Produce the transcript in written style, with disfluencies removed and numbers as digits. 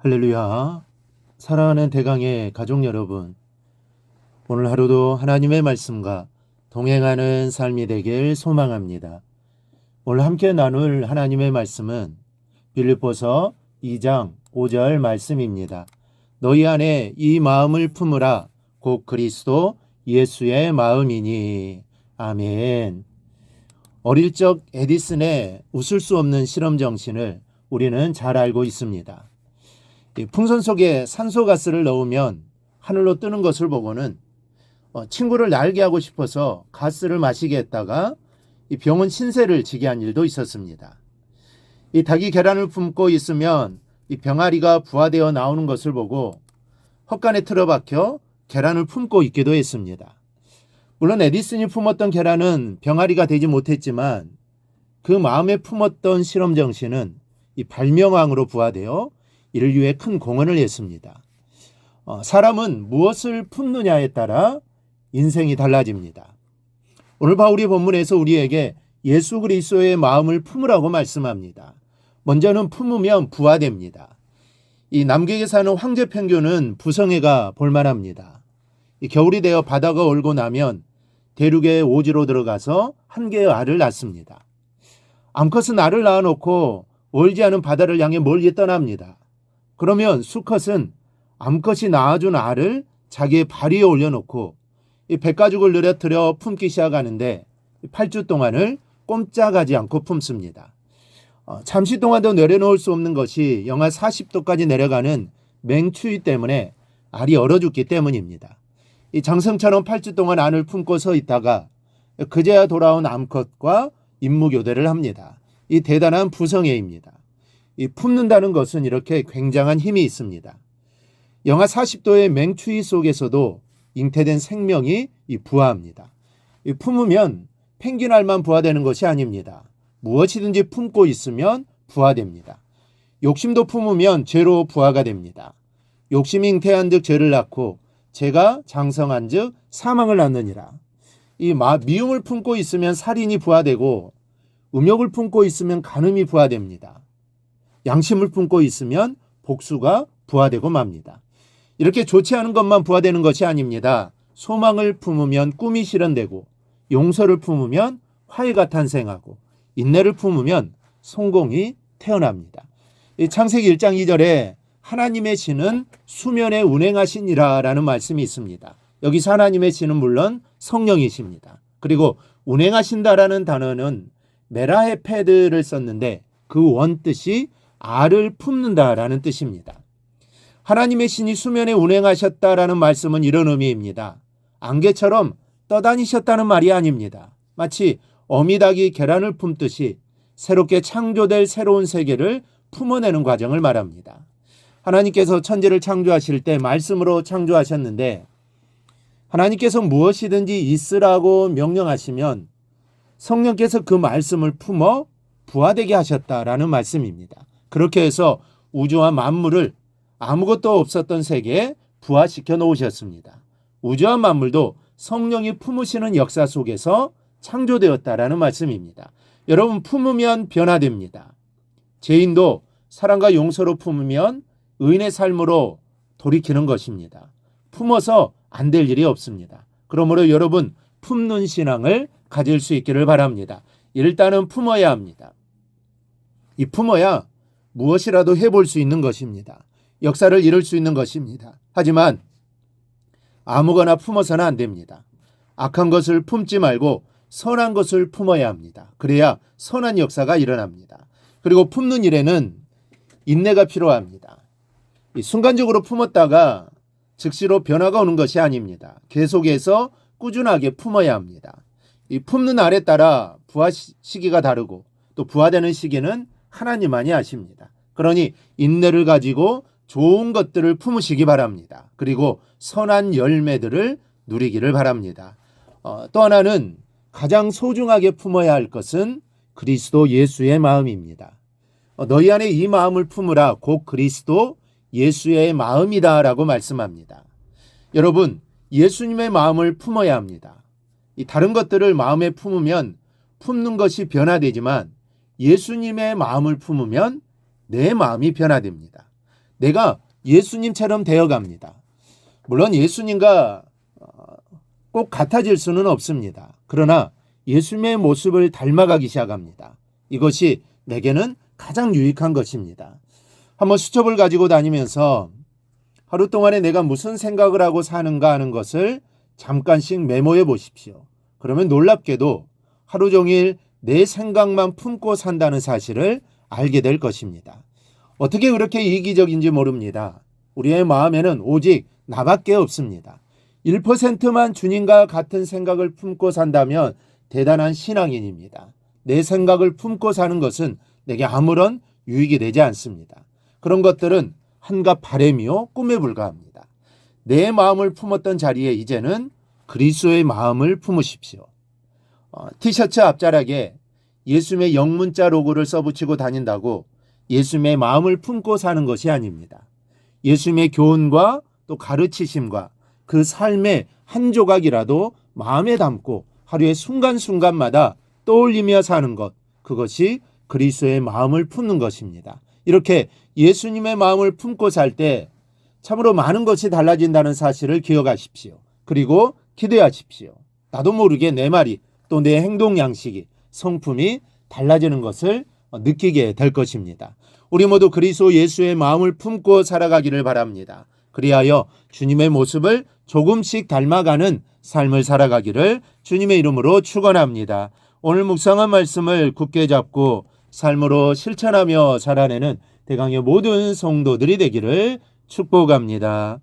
할렐루야. 사랑하는 대강의 가족 여러분, 오늘 하루도 하나님의 말씀과 동행하는 삶이 되길 소망합니다. 오늘 함께 나눌 하나님의 말씀은 빌립보서 2장 5절 말씀입니다. 너희 안에 이 마음을 품으라. 곧 그리스도 예수의 마음이니. 아멘. 어릴 적 에디슨의 웃을 수 없는 실험 정신을 우리는 잘 알고 있습니다. 풍선 속에 산소가스를 넣으면 하늘로 뜨는 것을 보고는 친구를 날게 하고 싶어서 가스를 마시게 했다가 이 병원 신세를 지게 한 일도 있었습니다. 이 닭이 계란을 품고 있으면 이 병아리가 부화되어 나오는 것을 보고 헛간에 틀어박혀 계란을 품고 있기도 했습니다. 물론 에디슨이 품었던 계란은 병아리가 되지 못했지만 그 마음에 품었던 실험 정신은 이 발명왕으로 부화되어 인류에 큰 공헌을 했습니다. 사람은 무엇을 품느냐에 따라 인생이 달라집니다. 오늘 바울이 본문에서 우리에게 예수 그리스도의 마음을 품으라고 말씀합니다. 먼저는 품으면 부화됩니다. 이 남극에 사는 황제 펭귄은 부성애가 볼만합니다. 이 겨울이 되어 바다가 얼고 나면 대륙의 오지로 들어가서 한 개의 알을 낳습니다. 암컷은 알을 낳아놓고 얼지 않은 바다를 향해 멀리 떠납니다. 그러면 수컷은 암컷이 낳아준 알을 자기의 발 위에 올려놓고 이 백가죽을 늘어뜨려 품기 시작하는데 8주 동안을 꼼짝하지 않고 품습니다. 잠시 동안도 내려놓을 수 없는 것이 영하 40도까지 내려가는 맹추위 때문에 알이 얼어 죽기 때문입니다. 이 장성처럼 8주 동안 알을 품고 서 있다가 그제야 돌아온 암컷과 임무교대를 합니다. 이 대단한 부성애입니다. 이 품는다는 것은 이렇게 굉장한 힘이 있습니다. 영하 40도의 맹추위 속에서도 잉태된 생명이 부화합니다. 이 품으면 펭귄 알만 부화되는 것이 아닙니다. 무엇이든지 품고 있으면 부화됩니다. 욕심도 품으면 죄로 부화가 됩니다. 욕심이 잉태한 즉 죄를 낳고 죄가 장성한 즉 사망을 낳느니라. 이 미움을 품고 있으면 살인이 부화되고 음욕을 품고 있으면 간음이 부화됩니다. 양심을 품고 있으면 복수가 부화되고 맙니다. 이렇게 좋지 않은 것만 부화되는 것이 아닙니다. 소망을 품으면 꿈이 실현되고 용서를 품으면 화해가 탄생하고 인내를 품으면 성공이 태어납니다. 창세기 1장 2절에 하나님의 신은 수면에 운행하시니라 라는 말씀이 있습니다. 여기서 하나님의 신은 물론 성령이십니다. 그리고 운행하신다라는 단어는 메라헤페드를 썼는데 그 원뜻이 알을 품는다라는 뜻입니다. 하나님의 신이 수면에 운행하셨다라는 말씀은 이런 의미입니다. 안개처럼 떠다니셨다는 말이 아닙니다. 마치 어미닭이 계란을 품듯이 새롭게 창조될 새로운 세계를 품어내는 과정을 말합니다. 하나님께서 천지를 창조하실 때 말씀으로 창조하셨는데 하나님께서 무엇이든지 있으라고 명령하시면 성령께서 그 말씀을 품어 부화되게 하셨다라는 말씀입니다. 그렇게 해서 우주와 만물을 아무것도 없었던 세계에 부화시켜 놓으셨습니다. 우주와 만물도 성령이 품으시는 역사 속에서 창조되었다라는 말씀입니다. 여러분, 품으면 변화됩니다. 죄인도 사랑과 용서로 품으면 의인의 삶으로 돌이키는 것입니다. 품어서 안 될 일이 없습니다. 그러므로 여러분, 품는 신앙을 가질 수 있기를 바랍니다. 일단은 품어야 합니다. 이 품어야 무엇이라도 해볼 수 있는 것입니다. 역사를 이룰 수 있는 것입니다. 하지만 아무거나 품어서는 안 됩니다. 악한 것을 품지 말고 선한 것을 품어야 합니다. 그래야 선한 역사가 일어납니다. 그리고 품는 일에는 인내가 필요합니다. 순간적으로 품었다가 즉시로 변화가 오는 것이 아닙니다. 계속해서 꾸준하게 품어야 합니다. 이 품는 알에 따라 부화 시기가 다르고 또 부화되는 시기는 하나님만이 아십니다. 그러니 인내를 가지고 좋은 것들을 품으시기 바랍니다. 그리고 선한 열매들을 누리기를 바랍니다. 또 하나는 가장 소중하게 품어야 할 것은 그리스도 예수의 마음입니다. 너희 안에 이 마음을 품으라. 곧 그리스도 예수의 마음이다 라고 말씀합니다. 여러분, 예수님의 마음을 품어야 합니다. 이 다른 것들을 마음에 품으면 품는 것이 변화되지만 예수님의 마음을 품으면 내 마음이 변화됩니다. 내가 예수님처럼 되어갑니다. 물론 예수님과 꼭 같아질 수는 없습니다. 그러나 예수님의 모습을 닮아가기 시작합니다. 이것이 내게는 가장 유익한 것입니다. 한번 수첩을 가지고 다니면서 하루 동안에 내가 무슨 생각을 하고 사는가 하는 것을 잠깐씩 메모해 보십시오. 그러면 놀랍게도 하루 종일 내 생각만 품고 산다는 사실을 알게 될 것입니다. 어떻게 그렇게 이기적인지 모릅니다. 우리의 마음에는 오직 나밖에 없습니다. 1%만 주님과 같은 생각을 품고 산다면 대단한 신앙인입니다. 내 생각을 품고 사는 것은 내게 아무런 유익이 되지 않습니다. 그런 것들은 한갓 바램이요 꿈에 불과합니다. 내 마음을 품었던 자리에 이제는 그리스도의 마음을 품으십시오. 티셔츠 앞자락에 예수님의 영문자 로고를 써붙이고 다닌다고 예수님의 마음을 품고 사는 것이 아닙니다. 예수님의 교훈과 또 가르치심과 그 삶의 한 조각이라도 마음에 담고 하루의 순간순간마다 떠올리며 사는 것, 그것이 그리스도의 마음을 품는 것입니다. 이렇게 예수님의 마음을 품고 살 때 참으로 많은 것이 달라진다는 사실을 기억하십시오. 그리고 기대하십시오. 나도 모르게 내 말이 또 내 행동 양식이 성품이 달라지는 것을 느끼게 될 것입니다. 우리 모두 그리스도 예수의 마음을 품고 살아가기를 바랍니다. 그리하여 주님의 모습을 조금씩 닮아가는 삶을 살아가기를 주님의 이름으로 축원합니다. 오늘 묵상한 말씀을 굳게 잡고 삶으로 실천하며 살아내는 대강의 모든 성도들이 되기를 축복합니다.